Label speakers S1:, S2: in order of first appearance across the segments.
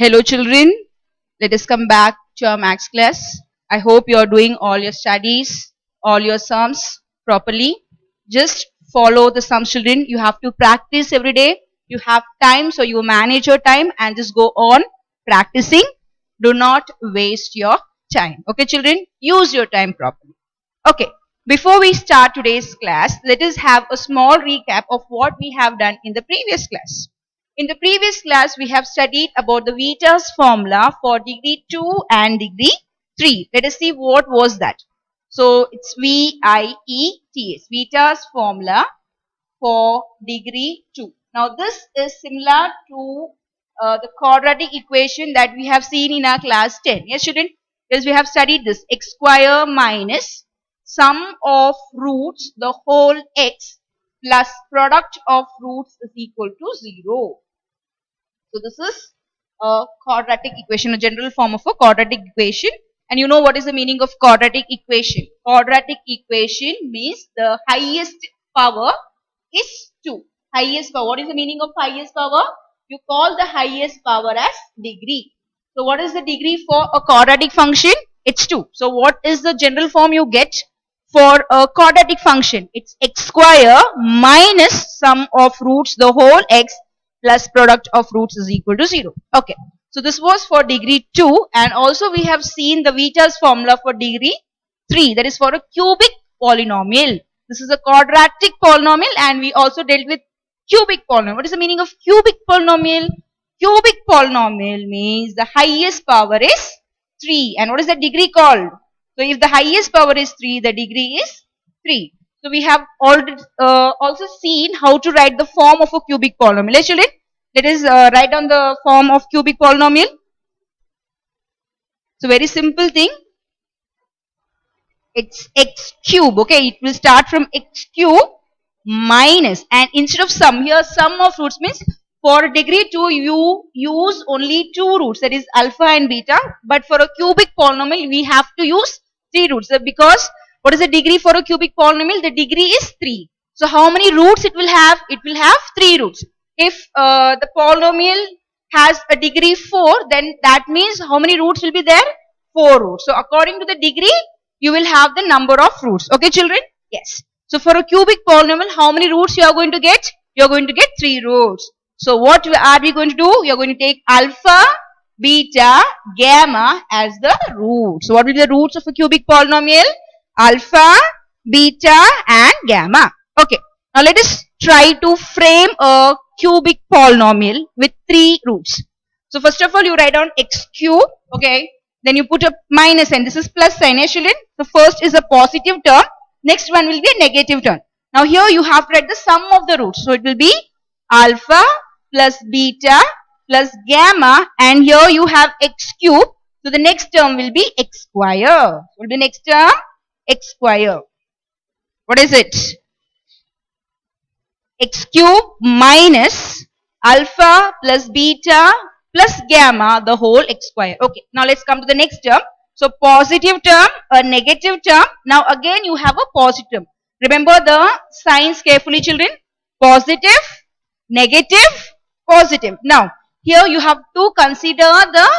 S1: Hello children, let us come back to our maths class. I hope you are doing all your studies, all your sums properly. Just follow the sums children. You have to practice every day. You have time, so you manage your time and just go on practicing. Do not waste your time. Okay children, use your time properly. Okay, before we start today's class, let us have a small recap of what we have done in the previous class. In the previous class, we have studied about the Vieta's formula for degree 2 and degree 3. Let us see what was that. So, it's VIETS, Vieta's formula for degree 2. Now, this is similar to the quadratic equation that we have seen in our class 10. Yes, student? Yes, we have studied this. X square minus sum of roots, the whole x plus product of roots is equal to 0. So this is a quadratic equation, a general form of a quadratic equation. And you know what is the meaning of quadratic equation? Quadratic equation means the highest power is 2. Highest power. What is the meaning of highest power? You call the highest power as degree. So what is the degree for a quadratic function? It's 2. So what is the general form you get for a quadratic function? It's x square minus sum of roots the whole x plus product of roots is equal to 0. Okay. So this was for degree 2 and also we have seen the Vieta's formula for degree 3, that is for a cubic polynomial. This is a quadratic polynomial and we also dealt with cubic polynomial. What is the meaning of cubic polynomial? Cubic polynomial means the highest power is 3 and what is the degree called? So if the highest power is 3, the degree is 3. So we have already also seen how to write the form of a cubic polynomial. Let's let us write down the form of cubic polynomial. So very simple thing. It's x cube. Okay, it will start from x cube minus and instead of sum, here sum of roots means for degree 2 you use only 2 roots, that is alpha and beta, but for a cubic polynomial we have to use 3 roots because what is the degree for a cubic polynomial? The degree is 3. So how many roots it will have? It will have 3 roots. If the polynomial has a degree 4, then that means how many roots will be there? 4 roots. So according to the degree you will have the number of roots. Okay children? Yes. So for a cubic polynomial, how many roots you are going to get? You are going to get 3 roots. So what are we going to do? You are going to take alpha, beta, gamma as the roots. So what will be the roots of a cubic polynomial? Alpha, beta and gamma. Okay. Now let us try to frame a cubic polynomial with 3 roots. So first of all you write down x cube. Okay. Then you put a minus sign. This is plus sign. Children. So first is a positive term. Next one will be a negative term. Now here you have to write the sum of the roots. So it will be alpha plus beta plus gamma and here you have x cube. So the next term will be x square. What will be the next term? X square. What is it? X cube minus alpha plus beta plus gamma the whole x square. Okay, now let's come to the next term. So positive term, a negative term. Now again you have a positive term. Remember the signs carefully children. Positive, negative, positive. Now here you have to consider the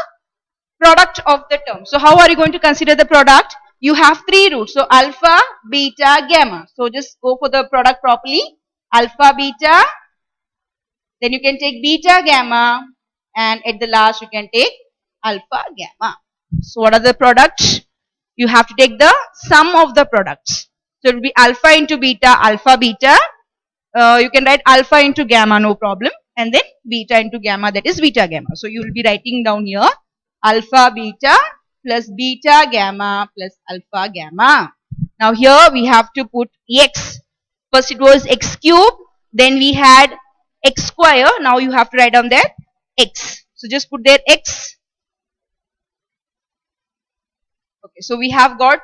S1: product of the term. So how are you going to consider the product? You have 3 roots. So alpha, beta, gamma. So just go for the product properly. Alpha, beta. Then you can take beta, gamma. And at the last you can take alpha, gamma. So what are the products? You have to take the sum of the products. So it will be alpha into beta, alpha, beta. You can write alpha into gamma, no problem. And then beta into gamma, that is beta, gamma. So you will be writing down here alpha, beta plus beta, gamma plus alpha, gamma. Now here we have to put x. First it was x cube. Then we had x square. Now you have to write down there x. So just put there x. Okay, so we have got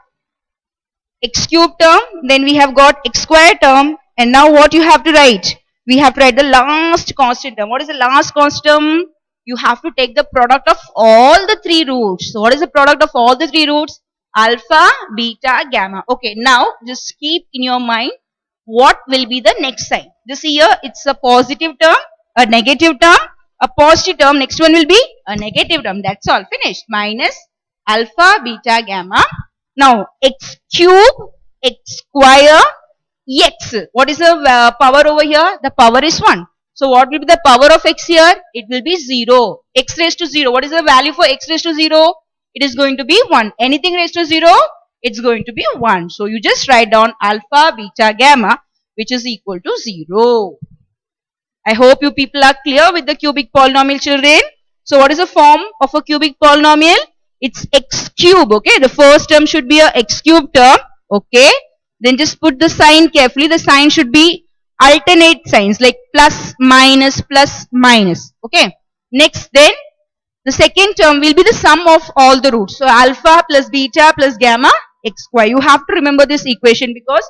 S1: x cube term, then we have got x square term, and now what you have to write? We have to write the last constant term. What is the last constant term? You have to take the product of all the 3 roots. So what is the product of all the 3 roots? Alpha, beta, gamma. Okay, now just keep in your mind what will be the next sign. This here it's a positive term, a negative term, a positive term, next one will be a negative term. That's all, finished. Minus alpha, beta, gamma. Now x cube, x square, x. What is the power over here? The power is 1. So what will be the power of x here? It will be 0. X raised to 0. What is the value for x raised to 0? It is going to be 1. Anything raised to 0? It's going to be 1. So you just write down alpha, beta, gamma, which is equal to 0. I hope you people are clear with the cubic polynomial, children. So what is the form of a cubic polynomial? It's x cube, okay? The first term should be a x cube term, okay? Then just put the sign carefully. The sign should be alternate signs like plus, minus, okay? Next, then the second term will be the sum of all the roots. So alpha plus beta plus gamma x square. You have to remember this equation because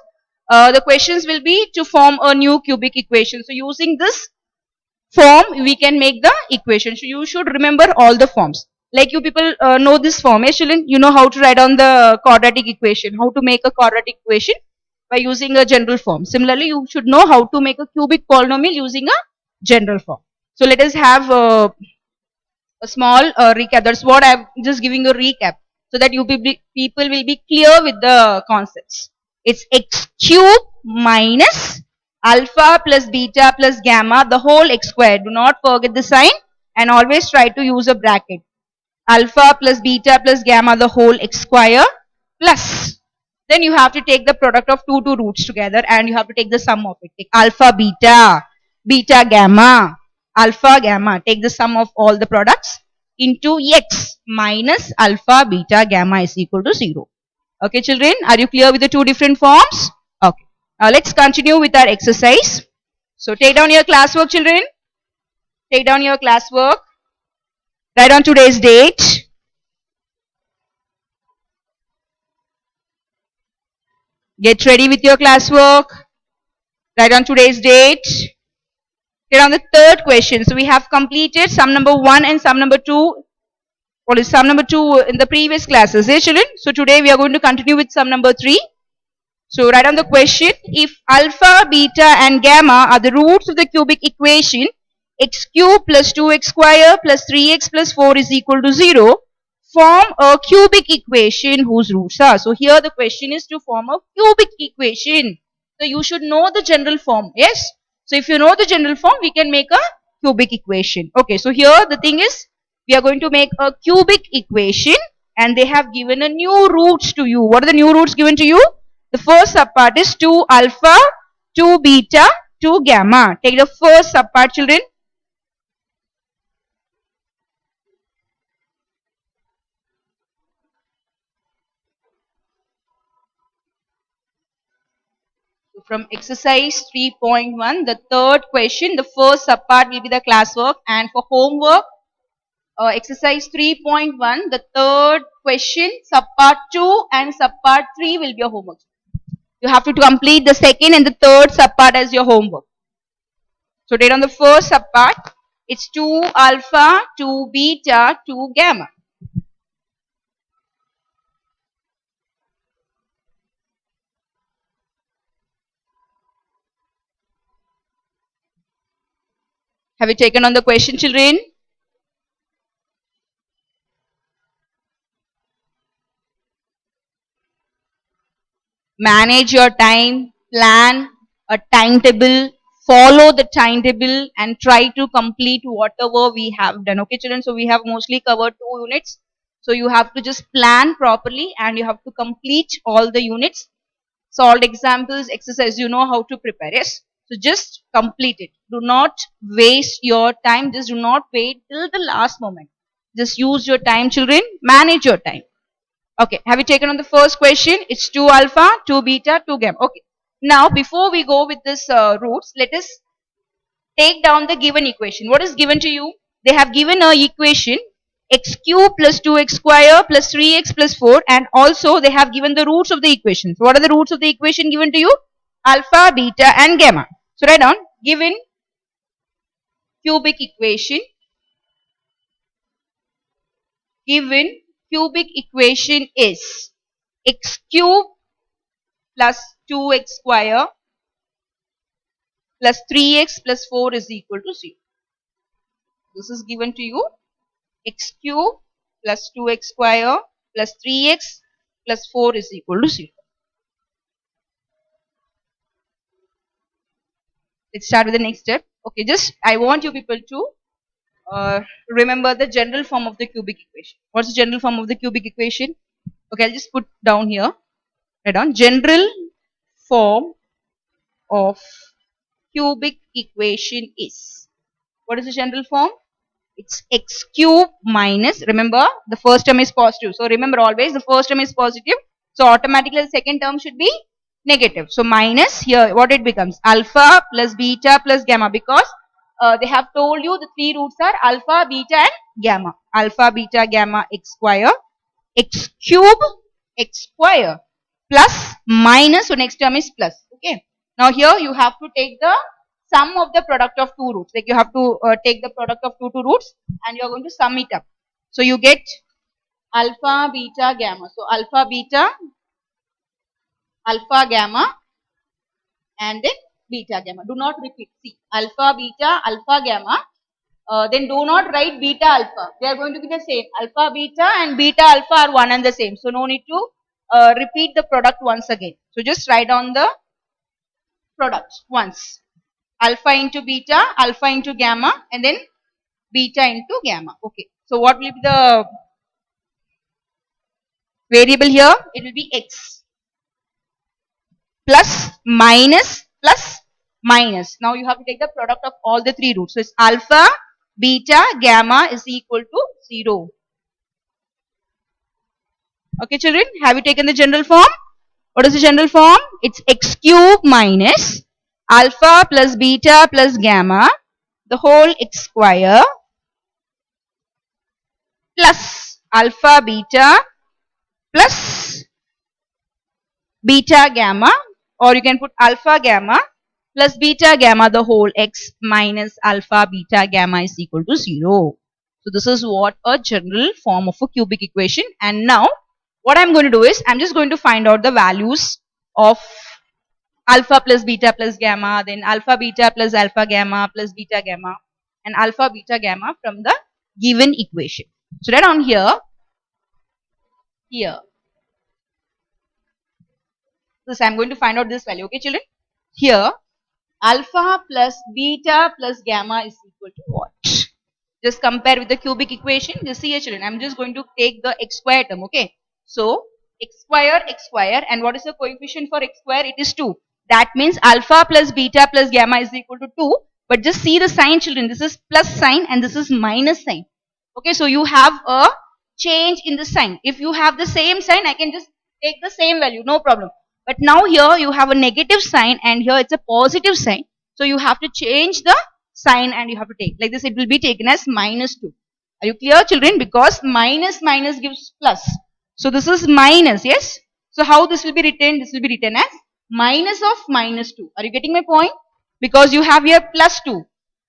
S1: the questions will be to form a new cubic equation. So using this form, we can make the equation. So you should remember all the forms. Like you people know this form, eh, children? You know how to write down the quadratic equation, how to make a quadratic equation by using a general form. Similarly, you should know how to make a cubic polynomial using a general form. So let us have a small recap. That's what I'm just giving a recap so that you people will be clear with the concepts. It's x cube minus alpha plus beta plus gamma, the whole x squared. Do not forget the sign and always try to use a bracket. Alpha plus beta plus gamma, the whole x square plus. Then you have to take the product of two roots together and you have to take the sum of it. Take alpha beta, beta gamma, alpha gamma. Take the sum of all the products into x minus alpha beta gamma is equal to 0. Okay, children, are you clear with the two different forms? Okay. Now let's continue with our exercise. So take down your classwork, children. Take down your classwork. Write on today's date. Get ready with your classwork. Write on today's date. Get on the third question. So we have completed sum number 1 and sum number 2. What is sum number 2 in the previous classes, eh, children? So today we are going to continue with sum number 3. So write down the question. If alpha, beta and gamma are the roots of the cubic equation, x cube plus 2x square plus 3x plus 4 is equal to 0, form a cubic equation whose roots are. So here the question is to form a cubic equation. So you should know the general form. Yes. So if you know the general form, we can make a cubic equation. Okay. So here the thing is, we are going to make a cubic equation and they have given a new roots to you. What are the new roots given to you? The first subpart is 2 alpha, 2 beta, 2 gamma. Take the first subpart, children. From exercise 3.1, the third question, the first subpart will be the classwork, and for homework, exercise 3.1, the third question, subpart 2 and subpart 3 will be your homework. You have to complete the second and the third subpart as your homework. So take on the first subpart, it's 2 alpha, 2 beta, 2 gamma. Have you taken on the question, children? Manage your time, plan a timetable, follow the timetable and try to complete whatever we have done. Okay, children, so we have mostly covered 2 units. So you have to just plan properly and you have to complete all the units. Solved examples, exercise, you know how to prepare. Yes. So just complete it. Do not waste your time. Just do not wait till the last moment. Just use your time, children. Manage your time. Okay, have you taken on the first question? It's 2 alpha, 2 beta, 2 gamma. Okay. Now, before we go with this roots, let us take down the given equation. What is given to you? They have given a equation x cube plus 2x square plus 3x plus 4, and also they have given the roots of the equation. So what are the roots of the equation given to you? Alpha, beta and gamma. So write down given cubic equation. Given cubic equation is x cube plus 2x square plus 3x plus 4 is equal to 0. This is given to you. X cube plus 2x square plus 3x plus 4 is equal to 0. Let's start with the next step. Okay, just I want you people to remember the general form of the cubic equation. What's the general form of the cubic equation? Okay, I'll just put down here. Write down general form of cubic equation is. What is the general form? It's x cube minus, remember the first term is positive. So remember always the first term is positive. So automatically the second term should be negative. So minus here what it becomes? Alpha plus beta plus gamma, because they have told you the three roots are alpha, beta and gamma. Alpha, beta, gamma, x square, x cube, x square plus minus, so next term is plus. Okay. Now here you have to take the sum of the product of two roots. Like you have to take the product of two roots and you are going to sum it up. So you get alpha, beta, gamma. So alpha, gamma and then beta, gamma. Do not repeat. See, alpha, gamma. Then do not write beta, alpha. They are going to be the same. Alpha, beta and beta, alpha are one and the same. So no need to repeat the product once again. So just write down the product once. Alpha into beta, alpha into gamma, and then beta into gamma. Okay. So what will be the variable here? It will be x plus minus plus minus. Now you have to take the product of all the three roots. So it's alpha, beta, gamma is equal to 0. Okay, children, have you taken the general form? What is the general form? It's x cube minus alpha plus beta plus gamma, the whole x square plus alpha beta plus beta gamma, or you can put alpha gamma plus beta gamma, the whole x minus alpha beta gamma is equal to 0. So this is what a general form of a cubic equation. And now what I'm going to do is I'm just going to find out the values of alpha plus beta plus gamma, then alpha beta plus alpha gamma plus beta gamma, and alpha beta gamma from the given equation. So right on here, this I'm going to find out this value. Okay, children? Here, alpha plus beta plus gamma is equal to what? Just compare with the cubic equation. Just see here, children. I'm just going to take the x square term. Okay. So x square, and what is the coefficient for x square? It is 2. That means alpha plus beta plus gamma is equal to 2. But just see the sign, children. This is plus sign and this is minus sign. Okay, so you have a change in the sign. If you have the same sign, I can just take the same value, no problem. But now here you have a negative sign and here it's a positive sign. So you have to change the sign and you have to take. Like this, it will be taken as minus 2. Are you clear, children? Because minus gives plus. So this is minus, yes? So how this will be written? This will be written as minus of minus 2. Are you getting my point? Because you have here plus 2.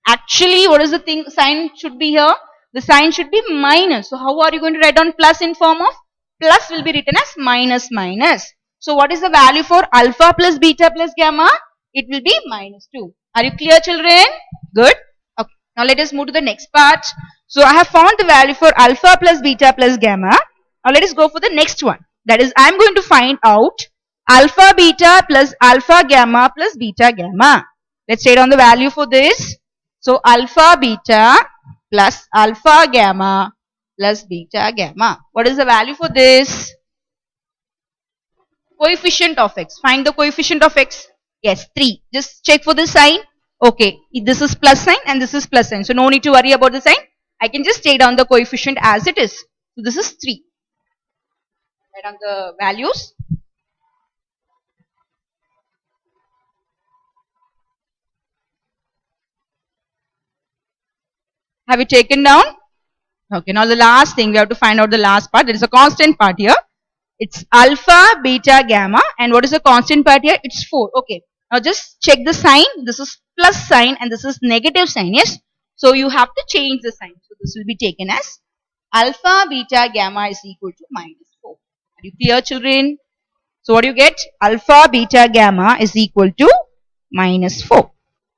S1: Actually, what is the thing? Sign should be here. The sign should be minus. So how are you going to write down plus in form of? Plus will be written as minus. So what is the value for alpha plus beta plus gamma? It will be minus 2. Are you clear, children? Good. Okay. Now let us move to the next part. So I have found the value for alpha plus beta plus gamma. Now let us go for the next one. That is, I am going to find out alpha beta plus alpha gamma plus beta gamma. Let's write down the value for this. So alpha beta plus alpha gamma plus beta gamma. What is the value for this? Coefficient of x. Find the coefficient of x. Yes, 3. Just check for the sign. Okay, this is plus sign and this is plus sign. So no need to worry about the sign. I can just take down the coefficient as it is. So this is 3. Write down the values. Have you taken down? Okay, now the last thing, we have to find out the last part. There is a constant part here. It's alpha, beta, gamma. And what is the constant part here? It's 4. Okay. Now just check the sign. This is plus sign and this is negative sign. Yes. So you have to change the sign. So this will be taken as alpha, beta, gamma is equal to minus 4. Are you clear, children? So what do you get? Alpha, beta, gamma is equal to minus 4.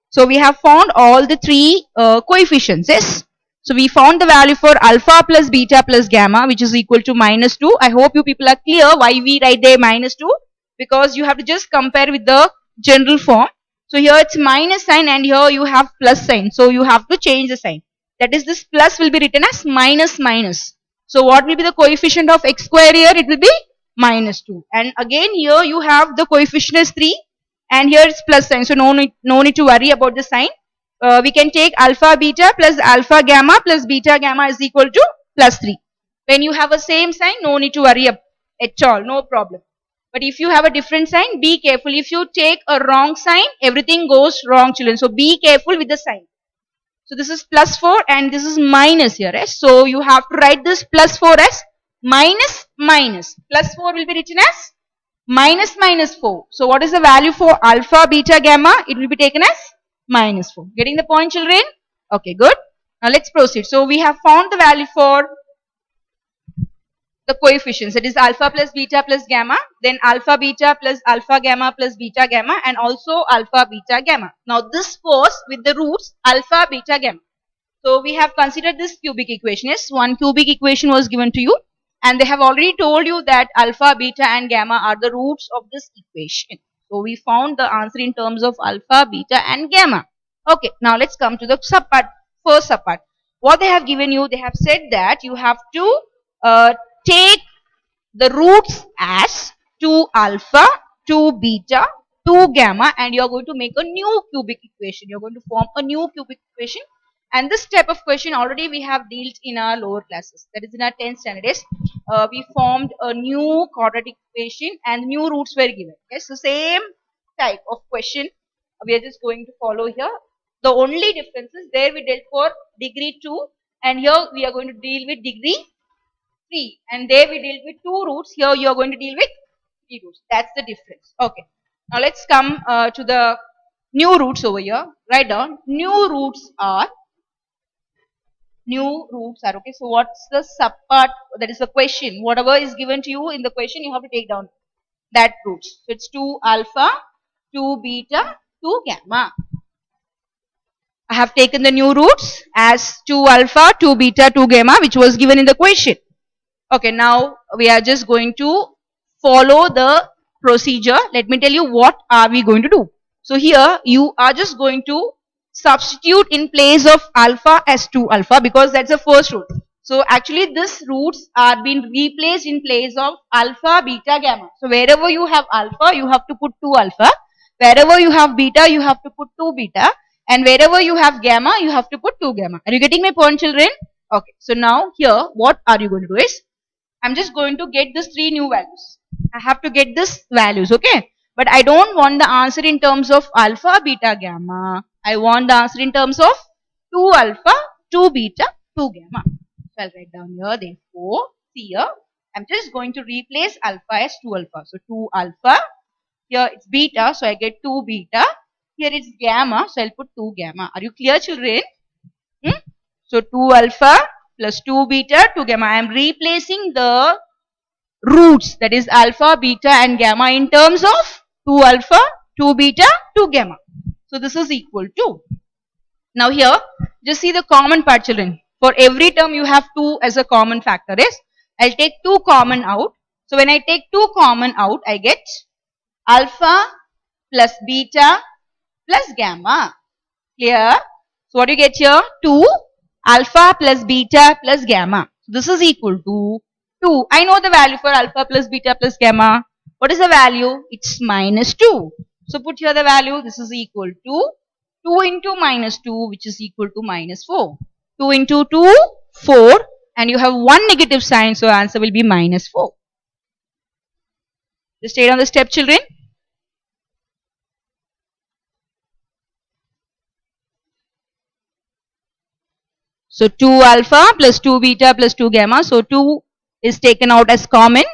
S1: So we have found all the three coefficients. Yes. So we found the value for alpha plus beta plus gamma, which is equal to minus 2. I hope you people are clear why we write there minus 2, because you have to just compare with the general form. So here it's minus sign and here you have plus sign. So you have to change the sign. That is, this plus will be written as minus minus. So what will be the coefficient of x square here? It will be minus 2. And again here you have the coefficient is 3 and here it's plus sign. So no need to worry about the sign. We can take alpha beta plus alpha gamma plus beta gamma is equal to plus 3. When you have a same sign, no need to worry at all, no problem. But if you have a different sign, be careful. If you take a wrong sign, everything goes wrong, children. So be careful with the sign. So this is plus 4 and this is minus here. Right? So you have to write this plus 4 as minus minus. Plus 4 will be written as minus minus 4. So what is the value for alpha, beta, gamma? It will be taken as minus 4. Getting the point, children? Okay, good. Now let's proceed. So we have found the value for the coefficients, that is alpha plus beta plus gamma, then alpha beta plus alpha gamma plus beta gamma, and also alpha beta gamma. Now this was with the roots alpha beta gamma. So we have considered this cubic equation. Yes, one cubic equation was given to you and they have already told you that alpha, beta and gamma are the roots of this equation. So we found the answer in terms of alpha, beta and gamma. Okay, now let's come to the subpart, first subpart. What they have given you, they have said that you have to take the roots as 2 alpha, 2 beta, 2 gamma, and you are going to make a new cubic equation. You are going to form a new cubic equation. And this type of question already we have dealt in our lower classes. That is in our 10th standard. We formed a new quadratic equation and new roots were given. Yes, so same type of question we are just going to follow here. The only difference is there we dealt for degree 2 and here we are going to deal with degree 3, and there we deal with 2 roots. Here you are going to deal with 3 roots. That's the difference. Okay. Now let's come to the new roots over here. Write down. New roots are okay. So what's the subpart? That is the question. Whatever is given to you in the question, you have to take down that roots. So it's 2 alpha, 2 beta, 2 gamma. I have taken the new roots as 2 alpha, 2 beta, 2 gamma, which was given in the question. Okay, now we are just going to follow the procedure. Let me tell you what are we going to do. So here you are just going to substitute in place of alpha as 2 alpha because that's the first root. So actually this roots are being replaced in place of alpha, beta, gamma. So wherever you have alpha, you have to put 2 alpha. Wherever you have beta, you have to put 2 beta. And wherever you have gamma, you have to put 2 gamma. Are you getting my point, children? Okay, so now here what are you going to do is, I'm just going to get these 3 new values. I have to get these values, okay? But I don't want the answer in terms of alpha, beta, gamma. I want the answer in terms of 2 alpha, 2 beta, 2 gamma. So I'll write down here, therefore, see here, I'm just going to replace alpha as 2 alpha. So 2 alpha, here it's beta, so I get 2 beta. Here it's gamma, so I'll put 2 gamma. Are you clear, children? So 2 alpha plus 2 beta, 2 gamma. I am replacing the roots, that is alpha, beta and gamma in terms of 2 alpha, 2 beta, 2 gamma. So this is equal to. Now here, just see the common part, children. For every term you have 2 as a common factor. Yes, I'll take 2 common out. So when I take 2 common out, I get alpha plus beta plus gamma. Clear? So what do you get here? 2 alpha plus beta plus gamma. So this is equal to 2. I know the value for alpha plus beta plus gamma. What is the value? It's minus 2. So put here the value. This is equal to 2 into minus 2, which is equal to minus 4. 2 into 2, 4. And you have one negative sign. So answer will be minus 4. Just stay on the step, children. So 2 alpha plus 2 beta plus 2 gamma. So 2 is taken out as common.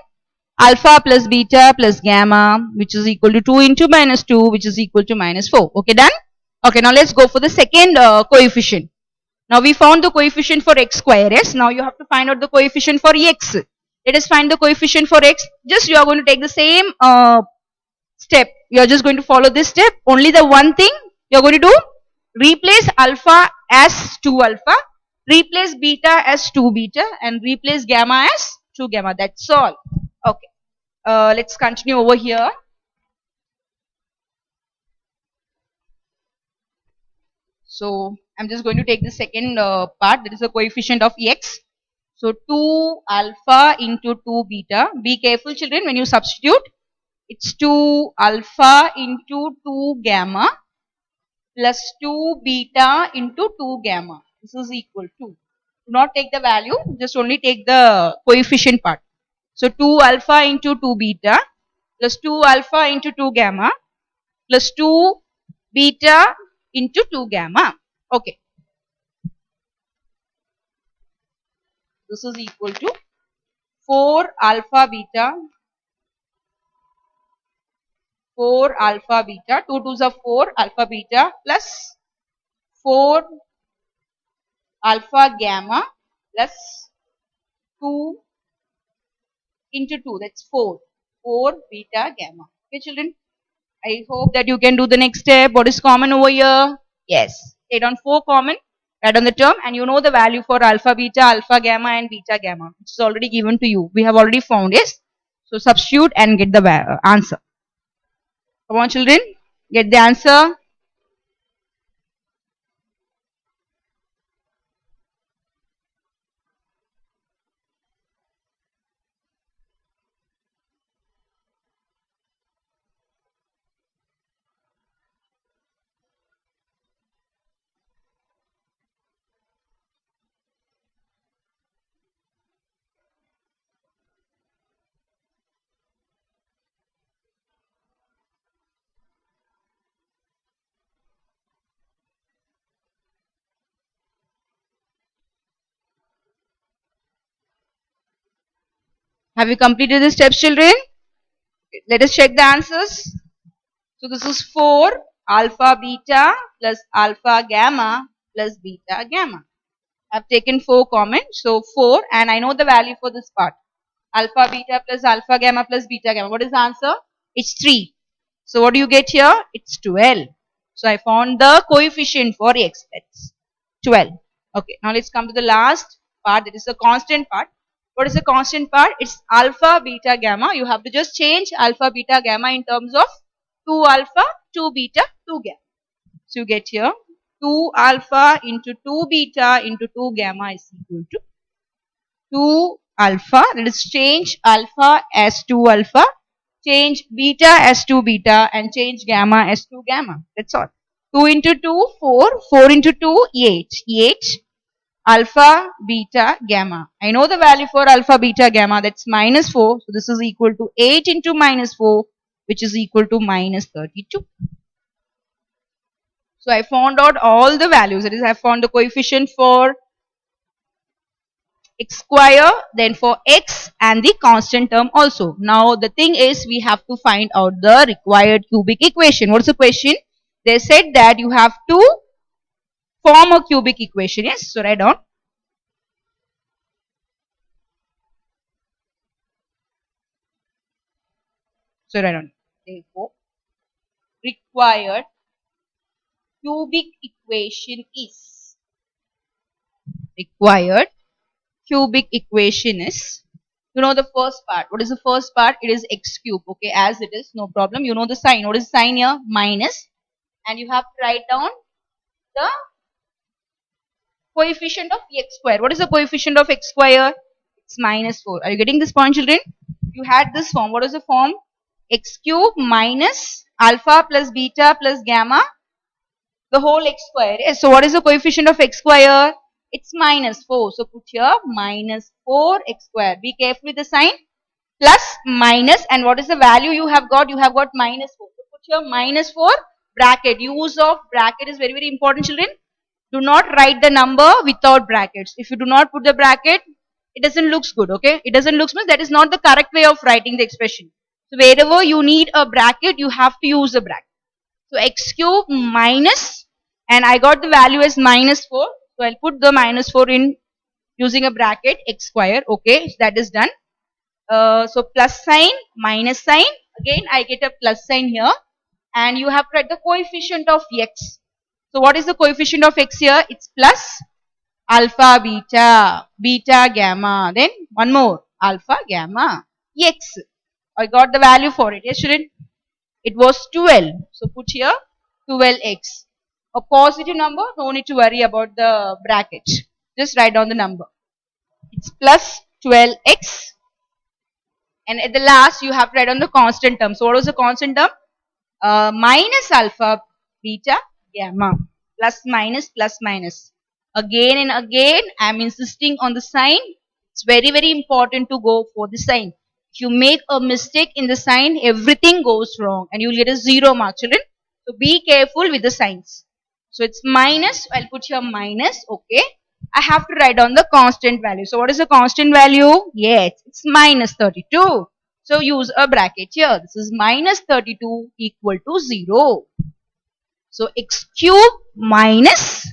S1: Alpha plus beta plus gamma, which is equal to 2 into minus 2, which is equal to minus 4. Okay, done? Okay, now let's go for the second coefficient. Now we found the coefficient for x square. Yes, now you have to find out the coefficient for x. Let us find the coefficient for x. Just you are going to take the same step. You are just going to follow this step. Only the one thing you are going to do, replace alpha as 2 alpha Replace beta as 2 beta and replace gamma as 2 gamma. That's all. Okay. Let's continue over here. So I'm just going to take the second part, that is the coefficient of x. So 2 alpha into 2 beta. Be careful children when you substitute. It's 2 alpha into 2 gamma plus 2 beta into 2 gamma. This is equal to. Do not take the value, just only take the coefficient part. So 2 alpha into 2 beta plus 2 alpha into 2 gamma plus 2 beta into 2 gamma. Okay. This is equal to 4 alpha beta, 4 alpha beta, 2 2s are 4 alpha beta plus 4 alpha gamma plus 2 into 2, that's 4, 4 beta gamma. Okay children, I hope that you can do the next step. What is common over here? Yes, write down 4 common, write down the term, and you know the value for alpha beta, alpha gamma and beta gamma, which is already given to you. We have already found, yes. So substitute and get the answer. Come on children, get the answer. Have you completed the steps children? Let us check the answers. So this is 4 alpha beta plus alpha gamma plus beta gamma. I've taken 4 common, so 4, and I know the value for this part. Alpha beta plus alpha gamma plus beta gamma. What is the answer? It's 3. So what do you get here? It's 12. So I found the coefficient for x. That's 12. Okay, now let's come to the last part, that is the constant part. What is the constant part? It's alpha beta gamma. You have to just change alpha beta gamma in terms of 2 alpha, 2 beta, 2 gamma. So you get here 2 alpha into 2 beta into 2 gamma is equal to 2 alpha. Let us change alpha as 2 alpha, change beta as 2 beta, and change gamma as 2 gamma. That's all. 2 into 2, 4. 4 into 2, 8. 8 alpha, beta, gamma. I know the value for alpha, beta, gamma. That's minus 4. So this is equal to 8 into minus 4, which is equal to minus 32. So I found out all the values. That is, I found the coefficient for x square, then for x and the constant term also. Now the thing is, we have to find out the required cubic equation. What's the question? They said that you have to form a cubic equation. Yes, so write down. So write down. Therefore, required cubic equation is, required cubic equation is, you know the first part. What is the first part? It is x cube. Okay, as it is, no problem. You know the sign. What is the sign here? Minus. And you have to write down the coefficient of x square. What is the coefficient of x square? It's minus 4. Are you getting this point children? You had this form. What is the form? X cube minus alpha plus beta plus gamma, the whole x square. Yes. So what is the coefficient of x square? It's minus 4. So put here minus 4 x square. Be careful with the sign. Plus minus, and what is the value you have got? You have got minus 4. So put here minus 4 bracket. Use of bracket is very, very important children. Do not write the number without brackets. If you do not put the bracket, it doesn't look good. Okay, it doesn't look good. That is not the correct way of writing the expression. So wherever you need a bracket, you have to use a bracket. So x cube minus, and I got the value as minus 4. So I'll put the minus 4 in using a bracket, x square. Okay, so that is done. So plus sign, minus sign. Again, I get a plus sign here. And you have to write the coefficient of x. So what is the coefficient of x here? It's plus alpha, beta, beta, gamma. Then one more, alpha, gamma, x. I got the value for it. Yes, student? It was 12. So put here 12x. A positive number, no need to worry about the bracket. Just write down the number. It's plus 12x. And at the last, you have to write down the constant term. So what was the constant term? Minus alpha, beta, gamma. Plus, minus, plus, minus. Again and again, I am insisting on the sign. It's very, very important to go for the sign. If you make a mistake in the sign, everything goes wrong and you will get a 0 mark, children. So be careful with the signs. So it's minus, I'll put here minus, okay. I have to write down the constant value. So what is the constant value? Yes, it's minus 32. So use a bracket here. This is minus 32 equal to 0. So x cube minus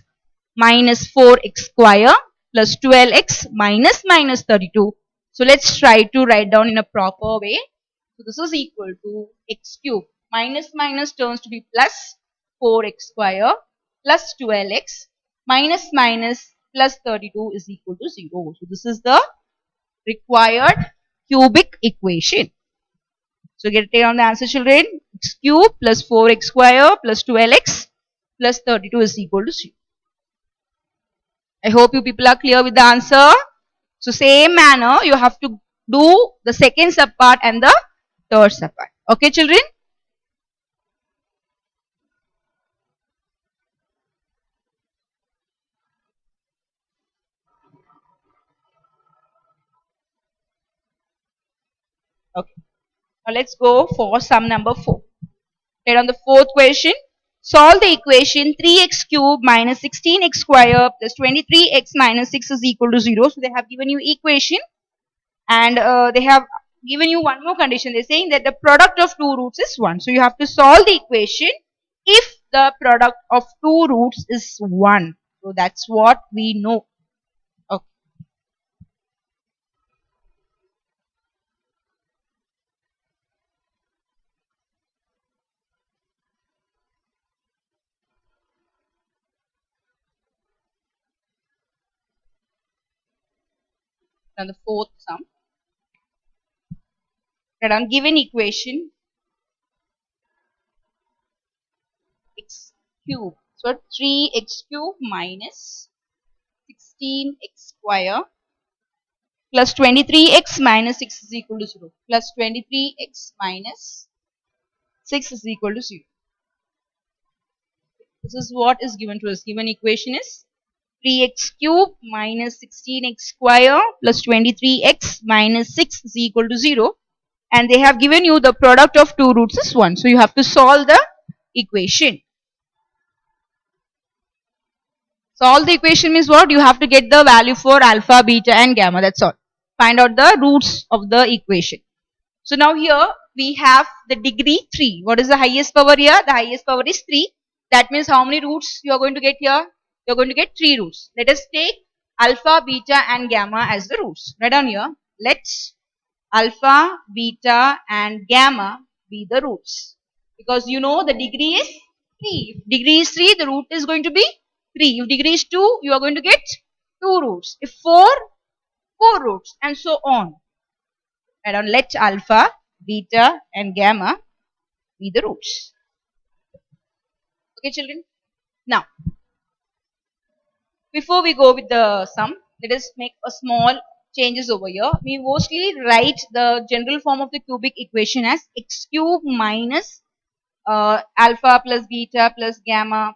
S1: 4x square plus 12x minus 32. So let's try to write down in a proper way. So this is equal to x cube. Minus turns to be plus 4x square plus 12x minus plus 32 is equal to 0. So this is the required cubic equation. So get it on the answer, children. X cube plus 4x square plus 12x plus 32 is equal to 0. I hope you people are clear with the answer. So same manner, you have to do the second sub part and the third sub part. Okay, children? Okay. Now let's go for sum number 4. Then on the fourth question, solve the equation 3x cube minus 16x square plus 23x minus 6 is equal to 0. So they have given you equation and they have given you one more condition. They're saying that the product of two roots is 1. So you have to solve the equation if the product of two roots is 1. So that's what we know. Okay. Now the fourth sum. That on given equation x cube. So 3x cube minus 16x square plus 23x minus 6 is equal to 0. Plus 23x minus 6 is equal to 0. This is what is given to us. Given equation is 3x cube minus 16x square plus 23x minus 6 is equal to 0. And they have given you the product of two roots is 1. So you have to solve the equation. Solve the equation means what? You have to get the value for alpha, beta and gamma. That's all. Find out the roots of the equation. So now here we have the degree 3. What is the highest power here? The highest power is 3. That means how many roots you are going to get here? You are going to get 3 roots. Let us take alpha, beta and gamma as the roots. Write down here. Let alpha, beta and gamma be the roots. Because you know the degree is 3. If degree is 3, the root is going to be 3. If degree is 2, you are going to get 2 roots. If 4, 4 roots and so on. And on let alpha, beta and gamma be the roots. Okay, children? Now, before we go with the sum, let us make a small changes over here. We mostly write the general form of the cubic equation as x cube minus alpha plus beta plus gamma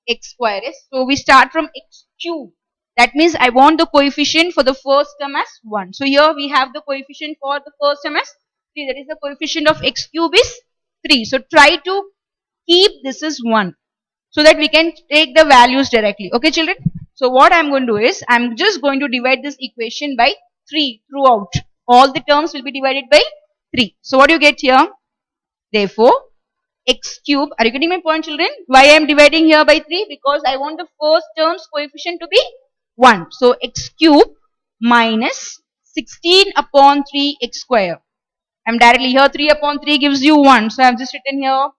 S1: x square is. So we start from x cube. That means I want the coefficient for the first term as 1. So here we have the coefficient for the first term as 3. That is the coefficient of x cube is 3. So try to keep this is 1. So that we can take the values directly. Okay, children? So what I'm going to do is, I'm just going to divide this equation by 3 throughout. All the terms will be divided by 3. So what do you get here? Therefore, x cube, are you getting my point, children? Why I am dividing here by 3? Because I want the first term's coefficient to be 1. So x cube minus 16 upon 3 x square. I'm directly here, 3 upon 3 gives you 1. So I have just written here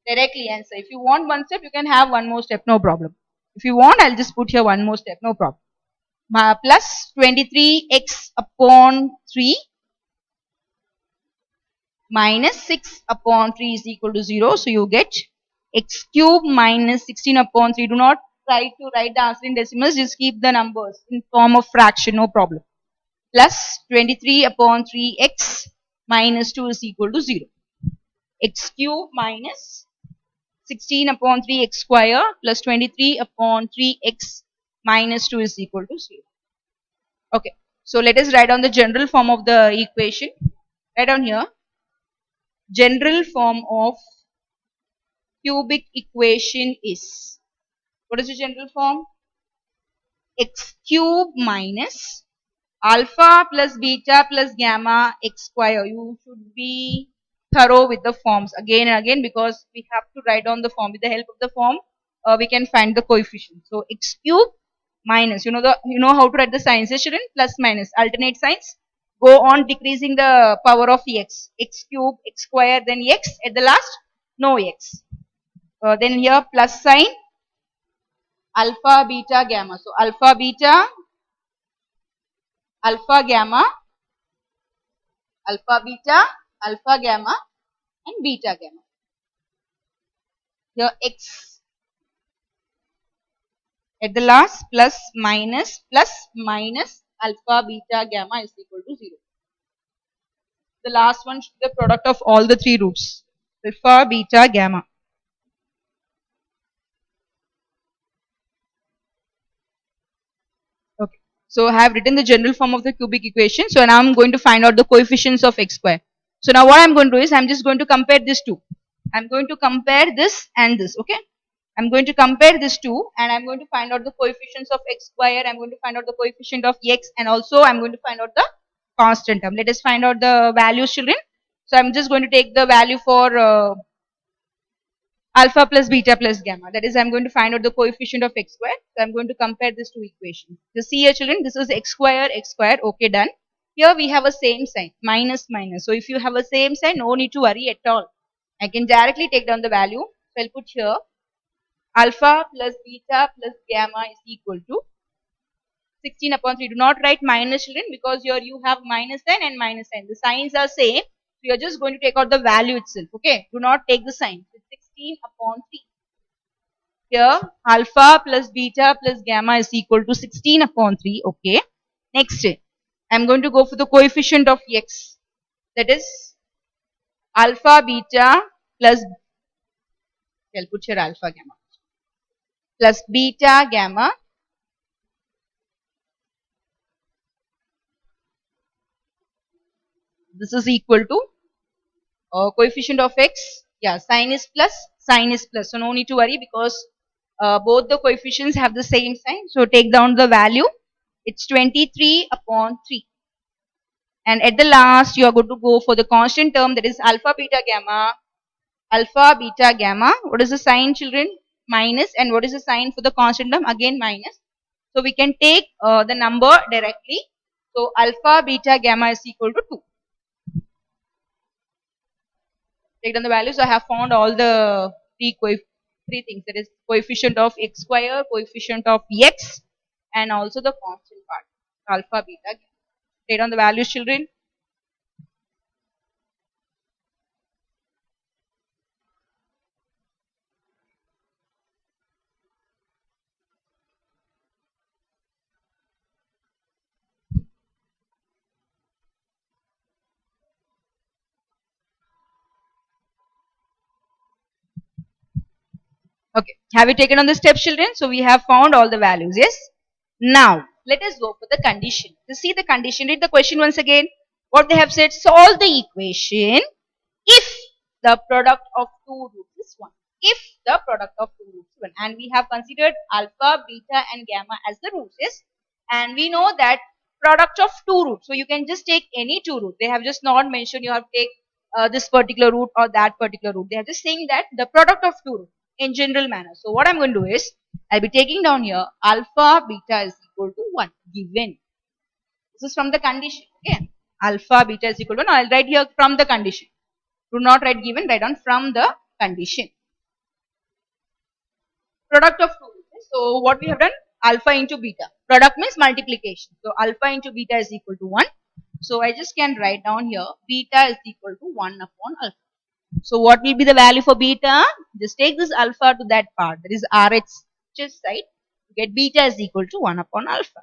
S1: directly answer. If you want one step, you can have one more step, no problem. If you want, I'll just put here one more step, no problem. Plus 23x upon 3 minus 6 upon 3 is equal to 0. So you get x cube minus 16 upon 3. Do not try to write the answer in decimals, just keep the numbers in form of fraction, no problem. Plus 23 upon 3x minus 2 is equal to 0. X cube minus 16 upon 3x square plus 23 upon 3x minus 2 is equal to 0. Okay, so let us write down the general form of the equation. Write down here, general form of cubic equation is, what is the general form? X cube minus alpha plus beta plus gamma x square. You should be thorough with the forms again and again, because we have to write down the form. With the help of the form, we can find the coefficient. So x cube minus, you know how to write the signs, children? Plus minus, alternate signs. Go on decreasing the power of x. X cube, x square, then x. At the last, no x. Then here plus sign, alpha, beta, gamma. So alpha, beta, alpha, gamma, alpha, beta, alpha, gamma, and beta, gamma. Here x at the last, plus minus alpha, beta, gamma is equal to 0. The last one should be the product of all the three roots, alpha, beta, gamma. Okay, so I have written the general form of the cubic equation. So now I'm going to find out the coefficients of x square. So now what I'm going to do is, I'm just going to compare these two. I'm going to compare this and this. Okay, I'm going to compare these two, and I'm going to find out the coefficients of x square. I'm going to find out the coefficient of x, and also I'm going to find out the constant term. Let us find out the values, children. So I'm just going to take the value for alpha plus beta plus gamma. That is, I'm going to find out the coefficient of x square. So I'm going to compare these two equations. Just see here, children, this is x square, okay, done. Here we have a same sign, minus, minus. So if you have a same sign, no need to worry at all. I can directly take down the value. So I'll put here, alpha plus beta plus gamma is equal to 16 upon 3. Do not write minus, children, because here you have minus sign and minus sign. The signs are same. So you are just going to take out the value itself. Okay, do not take the sign. It's 16 upon 3. Here alpha plus beta plus gamma is equal to 16 upon 3. Okay, next I'm going to go for the coefficient of x, that is alpha beta plus, I'll put here alpha gamma, plus beta gamma. This is equal to coefficient of x. Yeah, sign is plus, sign is plus. So no need to worry, because both the coefficients have the same sign. So take down the value. It's 23 upon 3. And at the last, you are going to go for the constant term, that is alpha beta gamma. Alpha beta gamma. What is the sign, children? Minus. And what is the sign for the constant term? Again minus. So we can take the number directly. So alpha beta gamma is equal to 2. Take down the values. I have found all the three things, that is coefficient of x square, coefficient of x, and also the constant part, alpha beta gamma. Take down the values, children. Okay, have you taken on the steps, children? So we have found all the values, yes? Now, let us go for the condition. To see the condition, read the question once again. What they have said, solve the equation if the product of two roots is 1. If the product of two roots is 1. And we have considered alpha, beta and gamma as the roots, yes? And we know that product of two roots. So you can just take any two roots. They have just not mentioned you have to take this particular root or that particular root. They are just saying that the product of two roots in general manner. So what I'm going to do is, I'll be taking down here alpha beta is equal to 1 given. This is from the condition. Okay, alpha beta is equal to 1. I'll write here from the condition. Do not write given, write down from the condition. Product of two roots So what we have done? Alpha into beta. Product means multiplication. So alpha into beta is equal to 1. So I just can write down here beta is equal to 1 upon alpha. So what will be the value for beta? Just take this alpha to that part, that is RHS side. Get beta is equal to 1 upon alpha.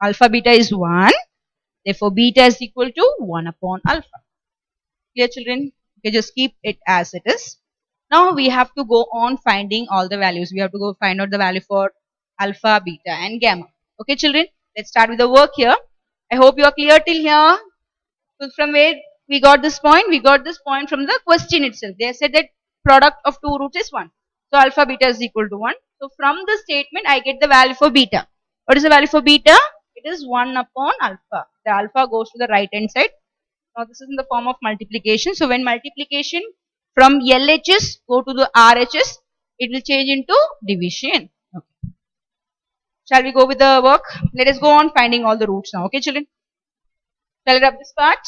S1: Alpha beta is 1. Therefore beta is equal to 1 upon alpha. Clear, children? Okay, just keep it as it is. Now we have to go on finding all the values. We have to go find out the value for alpha, beta and gamma. Okay, children, let's start with the work here. I hope you are clear till here. So from where we got this point? We got this point from the question itself. They said that product of two roots is 1. So alpha beta is equal to 1. So from the statement I get the value for beta. What is the value for beta? It is 1 upon alpha. The alpha goes to the right hand side. Now this is in the form of multiplication. So when multiplication from LHS go to the RHS, it will change into division. Okay. Shall we go with the work? Let us go on finding all the roots now. Okay, children? Shall I rub this part?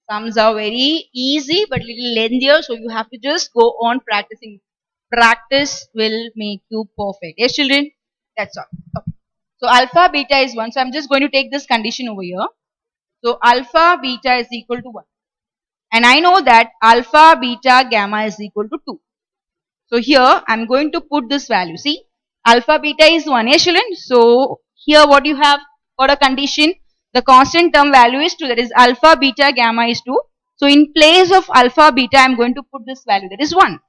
S1: Sums are very easy but little lengthier, so you have to just go on practicing. Practice will make you perfect. Yes, children? That's all. Okay. So alpha beta is 1. So I'm just going to take this condition over here. So alpha beta is equal to 1. And I know that alpha beta gamma is equal to 2. So here I'm going to put this value. See, alpha beta is 1. Yes, children? So here what you have got a condition. The constant term value is 2. That is alpha beta gamma is 2. So in place of alpha beta I'm going to put this value, that is 1.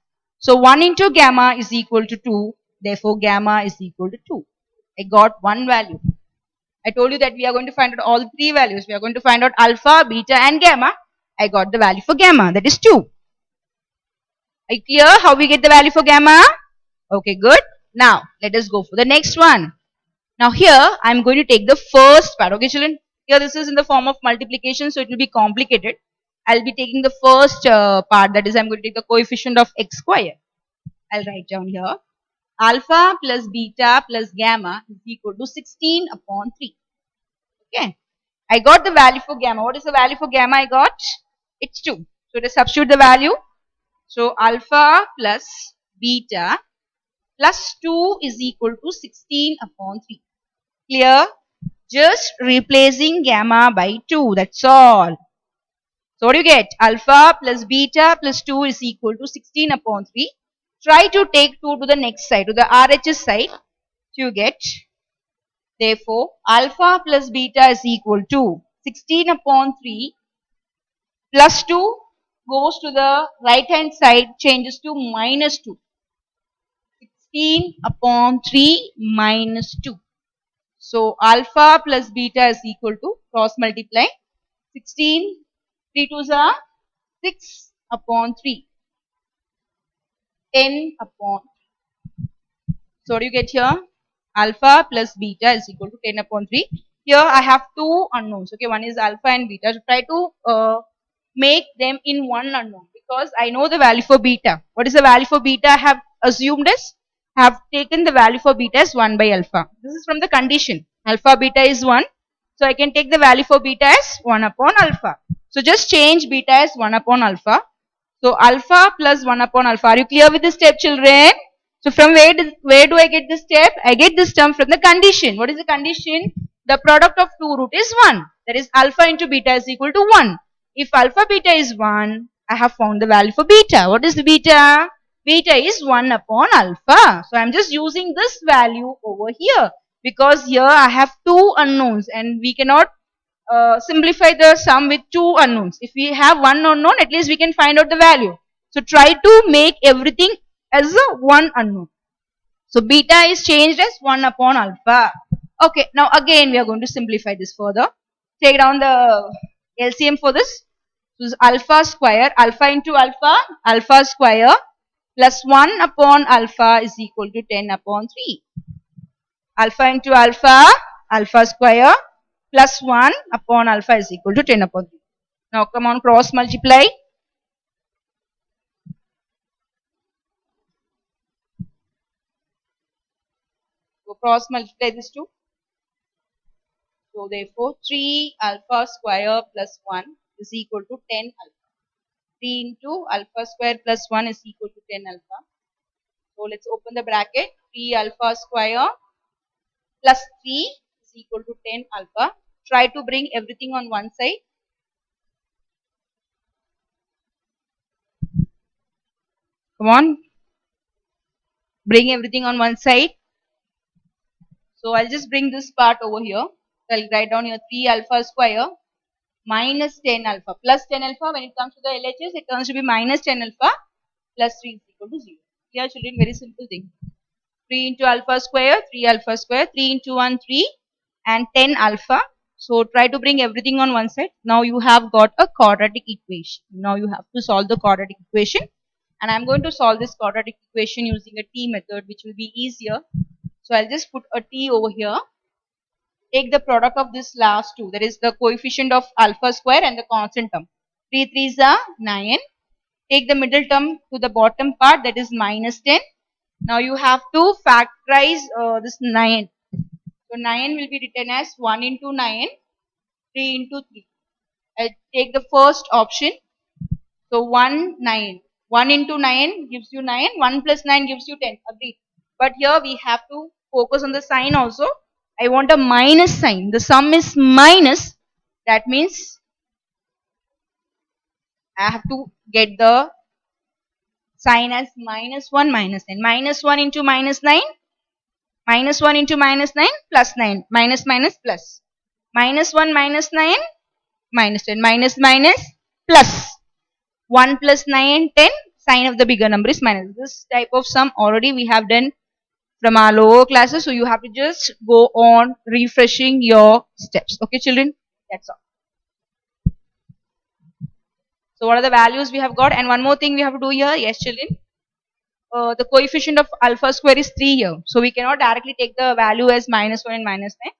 S1: So 1 into gamma is equal to 2. Therefore gamma is equal to 2. I got one value. I told you that we are going to find out all three values. We are going to find out alpha, beta and gamma. I got the value for gamma, that is 2. Are you clear how we get the value for gamma? Okay, good. Now, let us go for the next one. Now here, I am going to take the first part. Okay, children? Here this is in the form of multiplication, so it will be complicated. I'll be taking the first part, that is I am going to take the coefficient of x square. I'll write down here. Alpha plus beta plus gamma is equal to 16 upon 3. Okay. I got the value for gamma. What is the value for gamma I got? It's 2. So to substitute the value. So alpha plus beta plus 2 is equal to 16 upon 3. Clear? Just replacing gamma by 2. That's all. So what do you get? Alpha plus beta plus 2 is equal to 16 upon 3. Try to take 2 to the next side, to the RHS side. So you get, therefore, alpha plus beta is equal to 16 upon 3 plus 2 goes to the right hand side, changes to minus 2. 16 upon 3 minus 2. So alpha plus beta is equal to, cross multiply, 16, 3 2s are 6 upon 3, 10 upon. So what do you get here? Alpha plus beta is equal to 10 upon 3. Here I have two unknowns. Okay, one is alpha and beta. So try to make them in one unknown, because I know the value for beta. What is the value for beta? I have assumed as, have taken the value for beta as 1 by alpha. This is from the condition. Alpha beta is 1. So I can take the value for beta as 1 upon alpha. So just change beta as 1 upon alpha. So alpha plus 1 upon alpha. Are you clear with this step, children? So from where do I get this step? I get this term from the condition. What is the condition? The product of two root is 1. That is alpha into beta is equal to 1. If alpha beta is 1, I have found the value for beta. What is the beta? Beta is 1 upon alpha. So I am just using this value over here, because here I have two unknowns and we cannot simplify the sum with two unknowns. If we have one unknown, at least we can find out the value. So try to make everything as a one unknown. So beta is changed as 1 upon alpha. Okay, now again we are going to simplify this further. Take down the LCM for this. So this alpha square, alpha into alpha, alpha square plus 1 upon alpha is equal to 10 upon 3. Alpha into alpha, alpha square plus 1 upon alpha is equal to 10 upon 3. Now come on, cross multiply. So cross multiply this two. So therefore 3 alpha square plus 1 is equal to 10 alpha. 3 into alpha square plus 1 is equal to 10 alpha. So let's open the bracket. 3 alpha square plus 3 is equal to 10 alpha. Try to bring everything on one side. Come on. Bring everything on one side. So I'll just bring this part over here. So I'll write down here 3 alpha square minus 10 alpha plus 10 alpha. When it comes to the LHS, it turns to be minus 10 alpha plus 3 is equal to 0. Here children, very simple thing. 3 into alpha square, 3 alpha square, 3 into 1, 3 and 10 alpha. So try to bring everything on one side. Now you have got a quadratic equation. Now you have to solve the quadratic equation. And I'm going to solve this quadratic equation using a T method, which will be easier. So I'll just put a T over here. Take the product of this last two, that is the coefficient of alpha square and the constant term. 3 3s are 9. Take the middle term to the bottom part, that is minus 10. Now you have to factorize this 9. So 9 will be written as 1 into 9, 3 into 3. I'll take the first option. So 1, 9. 1 into 9 gives you 9. 1 plus 9 gives you 10. Agreed. But here we have to focus on the sign also. I want a minus sign. The sum is minus. That means I have to get the sign as minus 1 minus 9. Minus 1 into minus 9. Minus 1 into minus 9 plus 9. Minus minus plus. Minus 1 minus 9 minus 10. Minus minus plus. 1 plus 9, 10. Sign of the bigger number is minus. This type of sum already we have done from our lower classes. So you have to just go on refreshing your steps. Okay children? That's all. So what are the values we have got? And one more thing we have to do here. Yes children. The coefficient of alpha square is 3 here. So we cannot directly take the value as minus 1 and minus 9.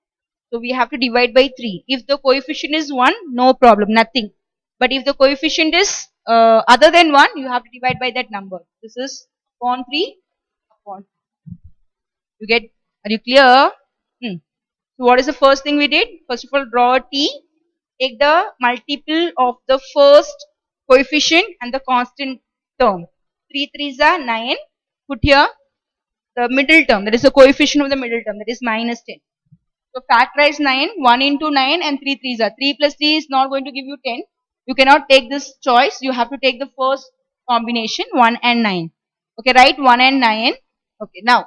S1: So we have to divide by 3. If the coefficient is 1, no problem, nothing. But if the coefficient is other than 1, you have to divide by that number. This is upon 3 upon 2. You get, are you clear? So what is the first thing we did? First of all, draw a T. Take the multiple of the first coefficient and the constant term. 3 3s are 9. Put here the middle term, that is the coefficient of the middle term, that is minus 10. So factorize 9, 1 into 9 and 3 3s are. 3 plus 3 is not going to give you 10. You cannot take this choice. You have to take the first combination, 1 and 9. Okay, write 1 and 9. Okay, now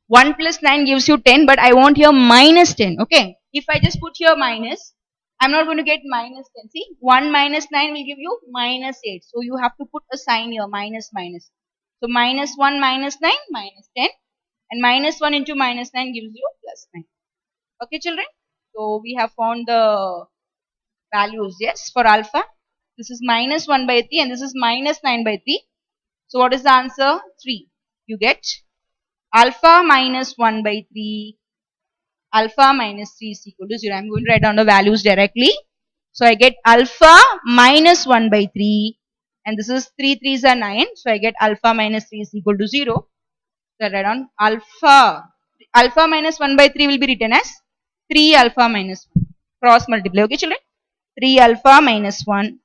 S1: 1 plus 9 gives you 10, but I want here minus 10. Okay, if I just put here minus, I'm not going to get minus 10. See, 1 minus 9 will give you minus 8. So you have to put a sign here, minus minus. So minus 1 minus 9 minus 10. And minus 1 into minus 9 gives you plus 9. Okay children. So we have found the values, yes, for alpha. This is minus 1 by 3 and this is minus 9 by 3. So what is the answer? 3. You get alpha minus 1 by 3. Alpha minus 3 is equal to 0. I am going to write down the values directly. So I get alpha minus 1 by 3. And this is 3 3s are 9. So I get alpha minus 3 is equal to 0. So I write down alpha. Alpha minus 1 by 3 will be written as 3 alpha minus 1. Cross multiply. Okay children? 3 alpha minus 1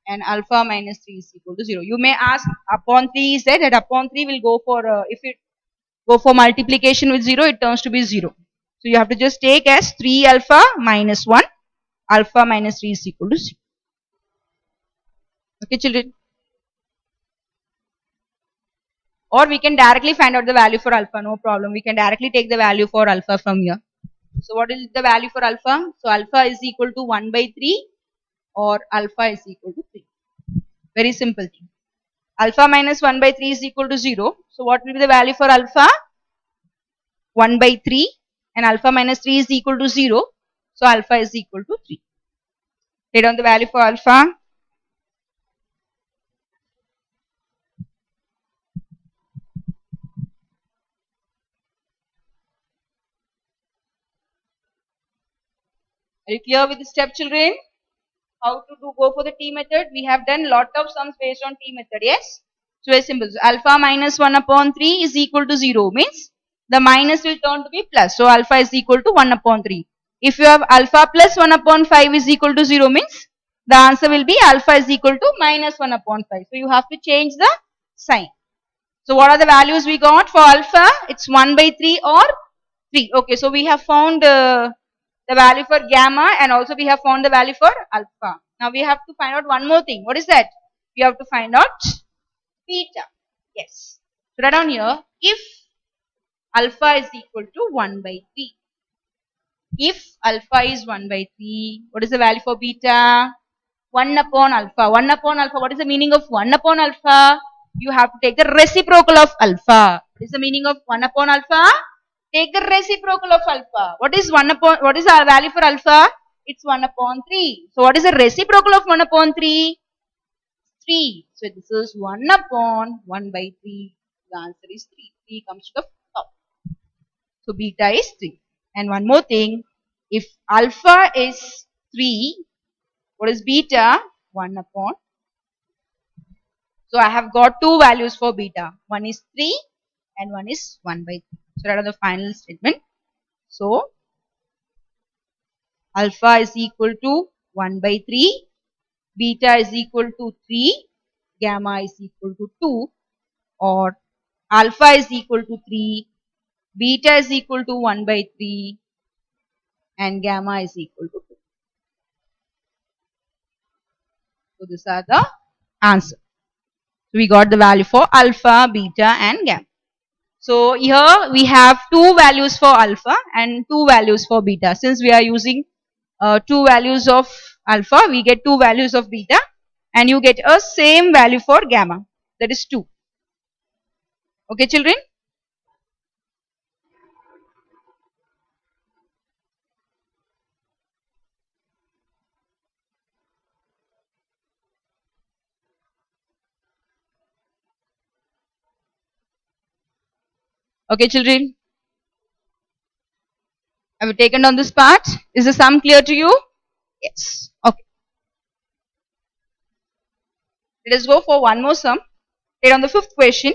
S1: and alpha minus 3 is equal to 0. You may ask, upon 3 is that upon 3 will go for, if it go for multiplication with 0, it turns to be 0. So you have to just take as 3 alpha minus 1, alpha minus 3 is equal to 0. Okay children? Or we can directly find out the value for alpha, no problem. We can directly take the value for alpha from here. So what is the value for alpha? So alpha is equal to 1 by 3 or alpha is equal to 3. Very simple thing. Alpha minus 1 by 3 is equal to 0. So what will be the value for alpha? 1 by 3 and alpha minus 3 is equal to 0. So alpha is equal to 3. Write down the value for alpha. Are you clear with the step children? How to go for the T method? We have done lot of sums based on T method, yes? So very simple. So alpha minus 1 upon 3 is equal to 0 means the minus will turn to be plus. So alpha is equal to 1 upon 3. If you have alpha plus 1 upon 5 is equal to 0 means the answer will be alpha is equal to minus 1 upon 5. So you have to change the sign. So what are the values we got for alpha? It's 1 by 3 or 3. Okay, so we have found the value for gamma and also we have found the value for alpha. Now we have to find out one more thing. What is that? We have to find out beta. Yes. So write down here, if alpha is equal to 1 by 3. If alpha is 1 by 3, what is the value for beta? 1 upon alpha. 1 upon alpha. What is the meaning of 1 upon alpha? You have to take the reciprocal of alpha. What is the meaning of 1 upon alpha? Take the reciprocal of alpha. What is our value for alpha? It's 1 upon 3. So what is the reciprocal of 1 upon 3? 3. So this is 1 upon 1 by 3. The answer is 3. 3 comes to the top. So beta is 3. And one more thing, if alpha is 3, what is beta? 1 upon. So I have got two values for beta. One is 3 and one is 1 by 3. So that are the final statement. So alpha is equal to 1 by 3, beta is equal to 3, gamma is equal to 2, or alpha is equal to 3, beta is equal to 1 by 3, and gamma is equal to 2. So these are the answers. So we got the value for alpha, beta and gamma. So here we have two values for alpha and two values for beta. Since we are using two values of alpha, we get two values of beta and you get a same value for gamma, that is 2. Okay children? Okay children? Have you taken on this part? Is the sum clear to you? Yes. Okay. Let us go for one more sum. Here on the fifth question,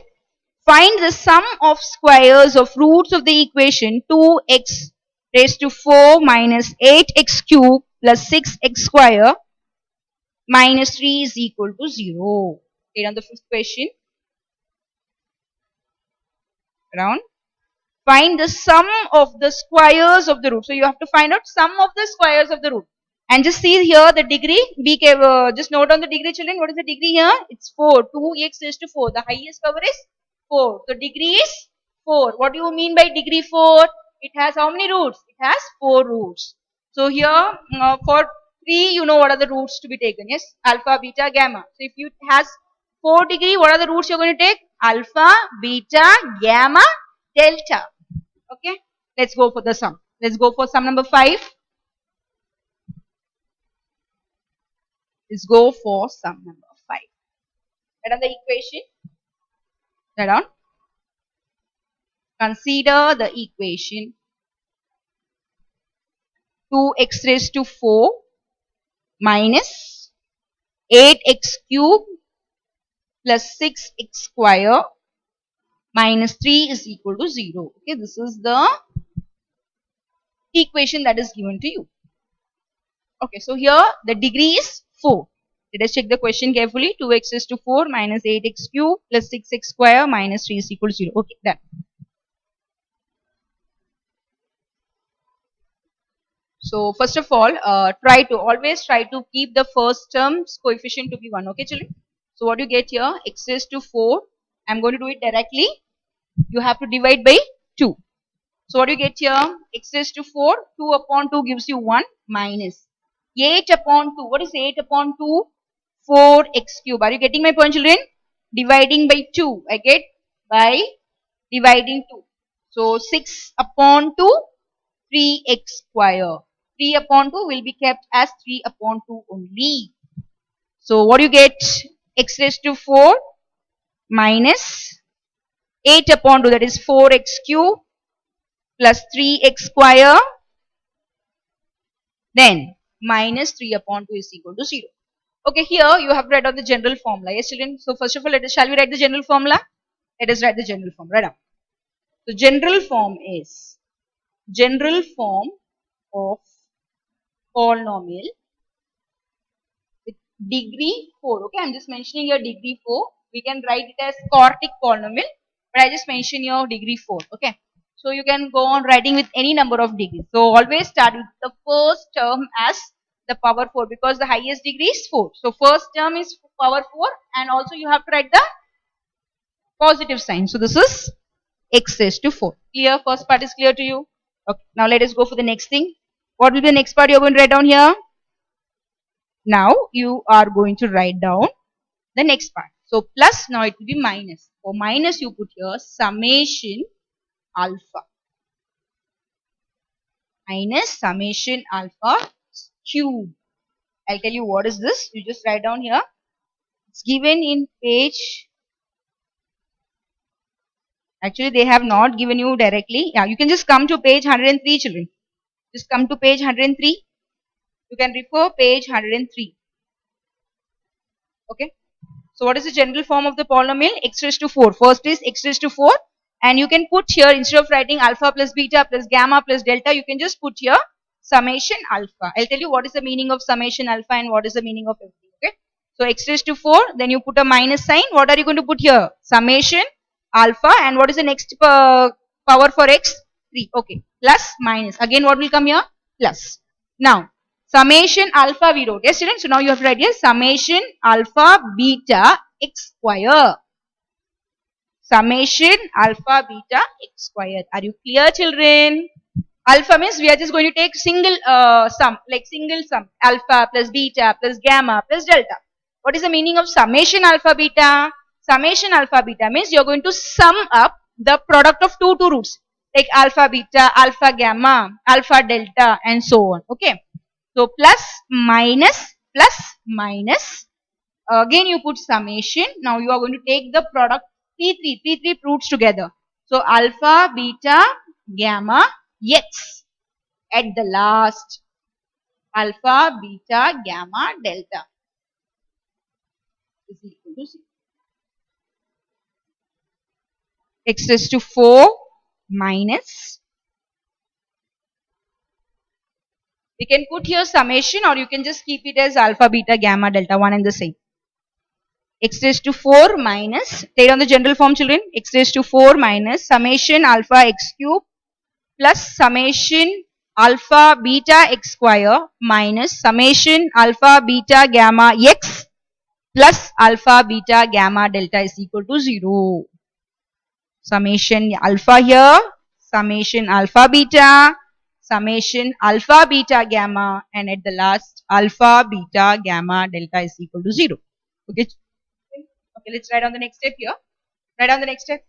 S1: find the sum of squares of roots of the equation 2x raised to 4 minus 8x cube plus 6x square minus 3 is equal to 0. Here on the fifth question, around find the sum of the squares of the root. So you have to find out sum of the squares of the root. And just see here the degree. Just note on the degree children. What is the degree here? It's 4. 2x raised to 4. The highest power is 4. So degree is 4. What do you mean by degree 4? It has how many roots? It has 4 roots. So here for 3 you know what are the roots to be taken. Yes. Alpha, beta, gamma. So if it has 4 degree, what are the roots you're going to take? Alpha, beta, gamma, delta. Okay. Let's go for the sum. Let's go for sum number 5. Let's go for sum number 5. Write down the equation. Write down. Consider the equation 2x raised to 4 minus 8x cube plus 6x square minus 3 is equal to 0. Okay, this is the equation that is given to you. Okay, so here the degree is 4. Let us check the question carefully. 2x raised to 4 minus 8x cube plus 6x square minus 3 is equal to 0. Okay, done. So first of all, always try to keep the first term's coefficient to be 1. Okay, children? So what you get here, x raised to 4. I'm going to do it directly. You have to divide by 2. So what you get here, x raised to 4, 2 upon 2 gives you 1 minus 8 upon 2. What is 8 upon 2? 4x cube. Are you getting my point, children? Dividing by 2. I get by dividing 2. So 6 upon 2, 3x square. 3 upon 2 will be kept as 3 upon 2 only. So what do you get? X raised to 4 minus 8 upon 2, that is 4x cube plus 3x square, then minus 3 upon 2 is equal to 0. Okay, here you have read on the general formula. Yes, children. So first of all, shall we write the general formula? Let us write the general form. Right now. So general form is general form of polynomial degree 4. Okay, I'm just mentioning your degree 4. We can write it as quartic polynomial, but I just mention your degree 4. Okay, so you can go on writing with any number of degrees. So always start with the first term as the power 4 because the highest degree is 4. So first term is power 4 and also you have to write the positive sign. So this is x raised to 4. Clear? First part is clear to you? Okay, now let us go for the next thing. What will be the next part you're going to write down here? Now you are going to write down the next part. So plus, now it will be minus. For minus you put here summation alpha minus summation alpha cube. I'll tell you what is this. You just write down here. It's given in page. Actually, they have not given you directly. Yeah, you can just come to page 103, children. Just come to page 103. You can refer page 103. Okay. So what is the general form of the polynomial? X raised to 4. First is x raised to 4. And you can put here, instead of writing alpha plus beta plus gamma plus delta, you can just put here summation alpha. I'll tell you what is the meaning of summation alpha and what is the meaning of everything. Okay. So x raised to 4, then you put a minus sign. What are you going to put here? Summation alpha. And what is the next power for x? 3. Okay. Plus minus. Again, what will come here? Plus. Now, summation alpha we wrote. Yes, students? So now you have to write here summation alpha beta x square. Summation alpha beta x square. Are you clear, children? Alpha means we are just going to take single sum, like single sum. Alpha plus beta plus gamma plus delta. What is the meaning of summation alpha beta? Summation alpha beta means you are going to sum up the product of two roots. Like alpha beta, alpha gamma, alpha delta and so on. Okay. So plus minus. Again you put summation. Now you are going to take the product three roots together. So alpha, beta, gamma, x at the last. Alpha, beta, gamma, delta is equal to 0. X raised to 4 minus. We can put here summation or you can just keep it as alpha, beta, gamma, delta, one and the same. X raised to 4 minus, take on the general form, children, x raised to 4 minus summation alpha x cube plus summation alpha beta x square minus summation alpha beta gamma x plus alpha beta gamma delta is equal to 0. Summation alpha here, summation alpha beta gamma, and at the last alpha beta gamma delta is equal to 0. Okay. Okay, let's write on the next step here. Write down the next step.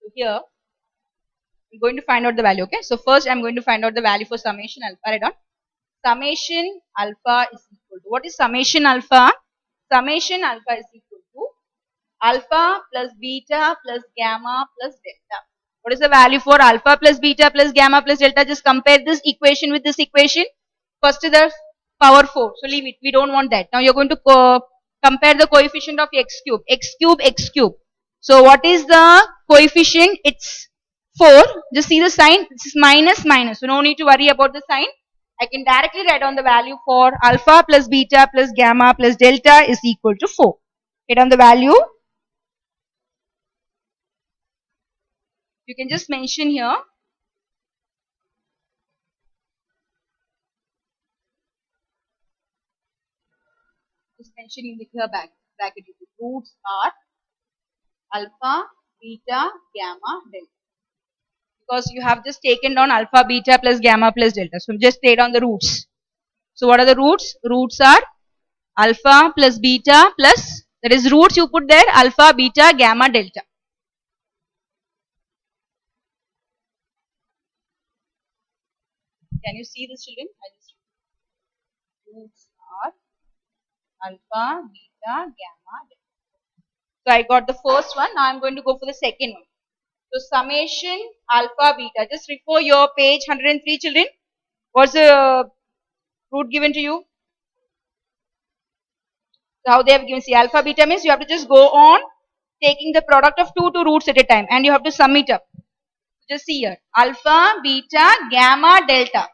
S1: So here, I'm going to find out the value. Okay, so first I'm going to find out the value for summation alpha. Write down. Summation alpha is equal to, what is summation alpha? Summation alpha is equal to alpha plus beta plus gamma plus delta. What is the value for alpha plus beta plus gamma plus delta? Just compare this equation with this equation. First is the power 4. So leave it. We don't want that. Now you're going to compare the coefficient of x cube. X cube. So what is the coefficient? It's 4. Just see the sign. This is minus. So no need to worry about the sign. I can directly write down the value for alpha plus beta plus gamma plus delta is equal to 4. Write down the value. You can just mention here. Just mention in the here bracket. Roots are alpha, beta, gamma, delta. Because you have just taken down alpha, beta plus gamma plus delta. So just take down the roots. So what are the roots? Roots are alpha plus beta plus, that is roots you put there, alpha, beta, gamma, delta. Can you see this, children? Roots are alpha, beta, gamma, delta. So I got the first one. Now I'm going to go for the second one. So summation alpha, beta. Just refer your page 103, children. What's the root given to you? So how they have given, see, alpha beta means you have to just go on taking the product of two roots at a time and you have to sum it up. Just see here. Alpha, beta, gamma, delta.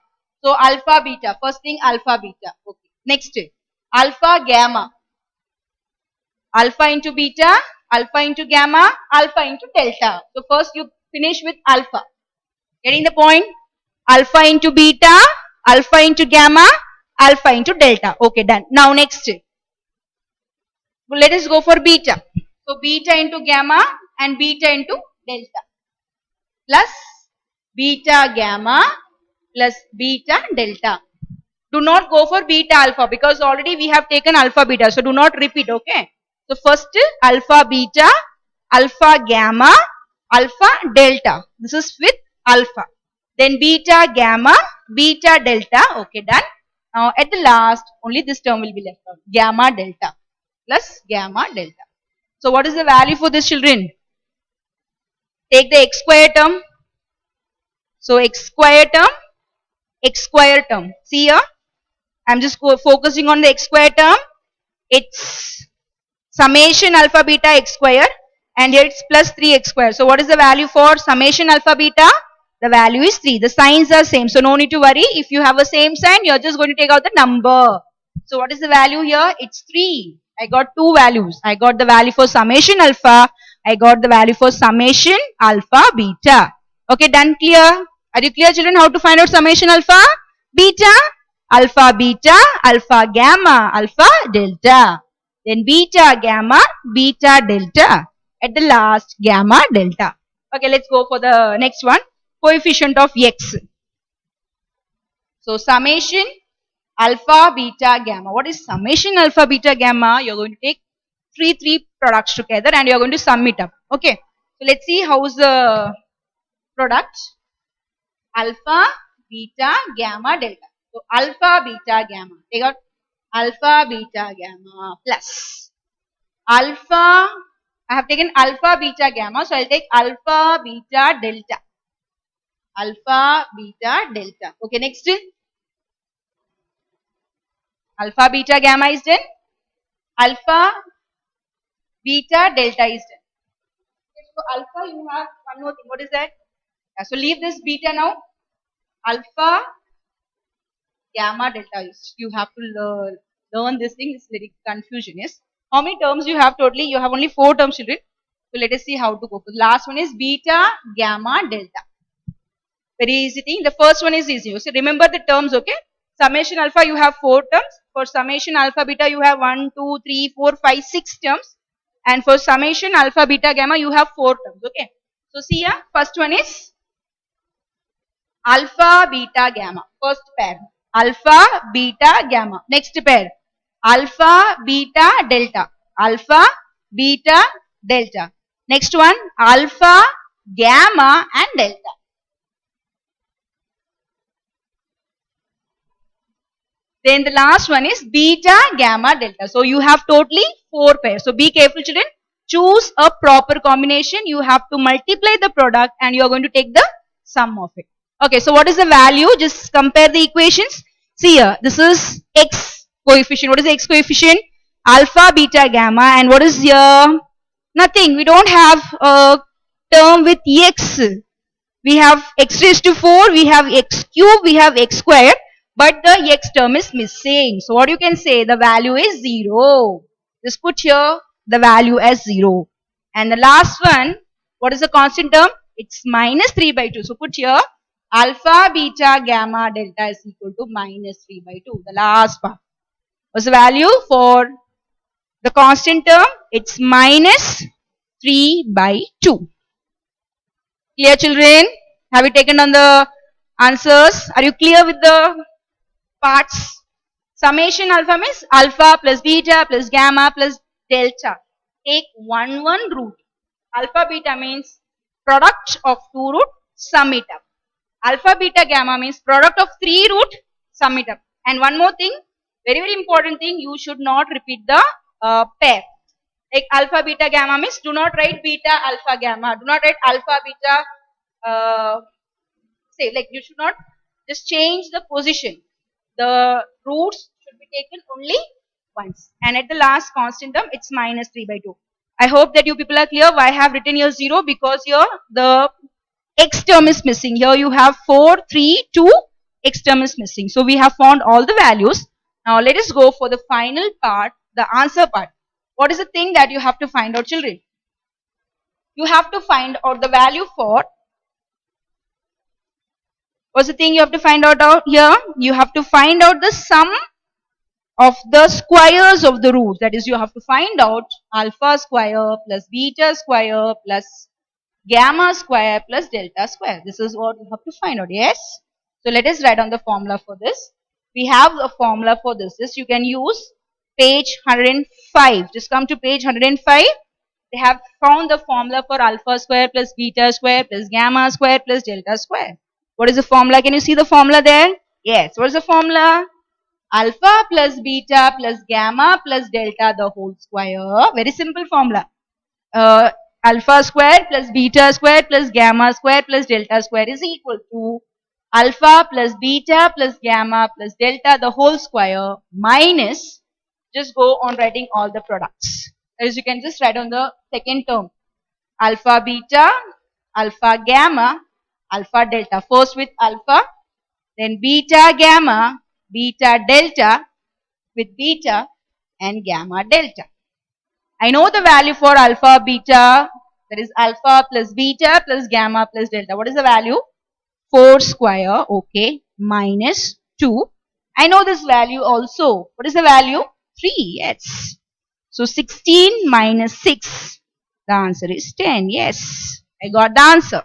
S1: So alpha, beta. First thing alpha, beta. Okay. Next. Alpha, gamma. Alpha into beta, alpha into gamma, alpha into delta. So first you finish with alpha. Getting the point? Alpha into beta, alpha into gamma, alpha into delta. Okay, done. Now next. Well, let us go for beta. So beta into gamma and beta into delta. Plus beta gamma plus beta delta. Do not go for beta alpha because already we have taken alpha beta. So do not repeat, okay? So first alpha beta, alpha gamma, alpha delta. This is with alpha. Then beta gamma, beta delta. Okay, done. Now at the last, only this term will be left out. Gamma delta plus gamma delta. So what is the value for this, children? Take the x square term. So x square term, x square term. See here? I'm just focusing on the x square term. It's summation alpha beta x square and here it's plus 3x square. So what is the value for summation alpha beta? The value is 3. The signs are same. So no need to worry. If you have a same sign, you're just going to take out the number. So what is the value here? It's 3. I got two values. I got the value for summation alpha. I got the value for summation alpha beta. Okay, done, clear? Are you clear, children, how to find out summation alpha beta? Alpha beta, alpha gamma, alpha delta. Then beta gamma, beta delta. At the last, gamma delta. Okay, let's go for the next one. Coefficient of x. So summation alpha beta gamma. What is summation alpha beta gamma? You're going to take three products together and you're going to sum it up. Okay. So let's see how's the product. Alpha beta gamma delta. So alpha beta gamma. Take out alpha beta gamma plus alpha. I have taken alpha beta gamma. So I'll take alpha beta delta. Alpha beta delta. Okay, next. Alpha beta gamma is done. Alpha beta delta is done. Okay, so alpha you have one more thing. What is that? Yeah, so leave this beta now. Alpha gamma delta. You have to learn this thing. It's little confusion. Yes. How many terms you have totally? You have only 4 terms, children. So let us see how to go. The last one is beta gamma delta. Very easy thing. The first one is easy. So remember the terms, okay? Summation alpha you have 4 terms. For summation alpha beta you have 1, 2, 3, 4, 5, 6 terms. And for summation alpha beta gamma you have 4 terms. Okay. So see here. First one is alpha beta gamma. First pair. Alpha beta gamma. Next pair. Alpha beta delta. Alpha beta delta. Next one. Alpha gamma and delta. Then the last one is beta, gamma, delta. So you have totally 4 pairs. So be careful, children. Choose a proper combination. You have to multiply the product and you are going to take the sum of it. Okay, so what is the value? Just compare the equations. See here, this is x coefficient. What is the x coefficient? Alpha, beta, gamma. And what is here? Nothing. We don't have a term with x. We have x raised to 4, we have x cube, we have x squared. But the x term is missing. So what you can say, the value is 0. Just put here the value as 0. And the last one, what is the constant term? It's minus 3 by 2. So put here alpha, beta, gamma, delta is equal to minus 3 by 2. The last part. What's the value for the constant term? It's minus 3 by 2. Clear, children? Have you taken on the answers? Are you clear with the parts? Summation alpha means alpha plus beta plus gamma plus delta. Take one root. Alpha beta means product of 2 root, sum it up. Alpha beta gamma means product of 3 root, sum it up. And one more thing, very important thing, you should not repeat the pair. Like alpha beta gamma means do not write beta alpha gamma. Do not write alpha beta. Say like you should not just change the position. The roots should be taken only once. And at the last constant term, it's minus 3 by 2. I hope that you people are clear why I have written here 0 because here the X term is missing. Here you have 4, 3, 2, X term is missing. So we have found all the values. Now let us go for the final part, the answer part. What is the thing that you have to find out, children? You have to find out the value for, what's the thing you have to find out here? You have to find out the sum of the squares of the roots. That is, you have to find out alpha square plus beta square plus gamma square plus delta square. This is what you have to find out. Yes. So let us write down the formula for this. We have a formula for this. This you can use page 105. Just come to page 105. They have found the formula for alpha square plus beta square plus gamma square plus delta square. What is the formula? Can you see the formula there? Yes. What is the formula? Alpha plus beta plus gamma plus delta the whole square. Very simple formula. Alpha square plus beta square plus gamma square plus delta square is equal to alpha plus beta plus gamma plus delta the whole square minus, just go on writing all the products. As you can just write on the second term, alpha beta, alpha gamma, alpha delta. First with alpha, then beta gamma, beta delta with beta and gamma delta. I know the value for alpha beta, that is alpha plus beta plus gamma plus delta. What is the value? 4 square, okay, minus 2. I know this value also. What is the value? 3, yes. So 16 minus 6, the answer is 10, yes. I got the answer.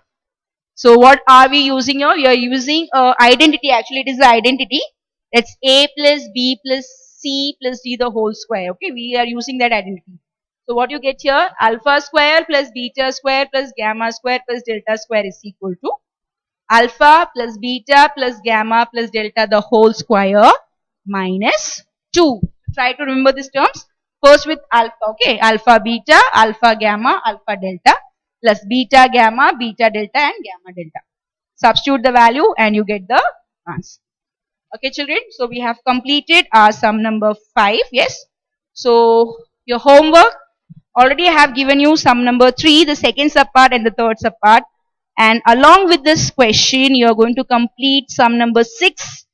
S1: So what are we using here? We are using identity. Actually, it is the identity. That's a plus b plus c plus d the whole square. Okay, we are using that identity. So what you get here, alpha square plus beta square plus gamma square plus delta square is equal to alpha plus beta plus gamma plus delta the whole square minus 2. Try to remember these terms. First with alpha, okay, alpha beta, alpha gamma, alpha delta plus beta gamma, beta delta and gamma delta. Substitute the value and you get the answer. Okay children, so we have completed our sum number 5, yes. So your homework, already I have given you sum number 3, the second subpart and the third subpart. And along with this question, you are going to complete sum number 6,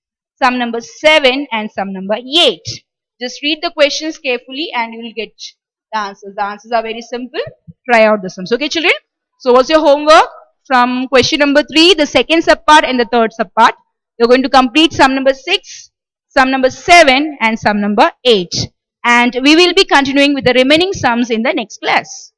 S1: sum number 7 and sum number 8. Just read the questions carefully and you will get the answers. The answers are very simple. Try out the sums. Okay children? So what's your homework? From question number 3, the second subpart and the third subpart, you're going to complete sum number 6, sum number 7 and sum number 8. And we will be continuing with the remaining sums in the next class.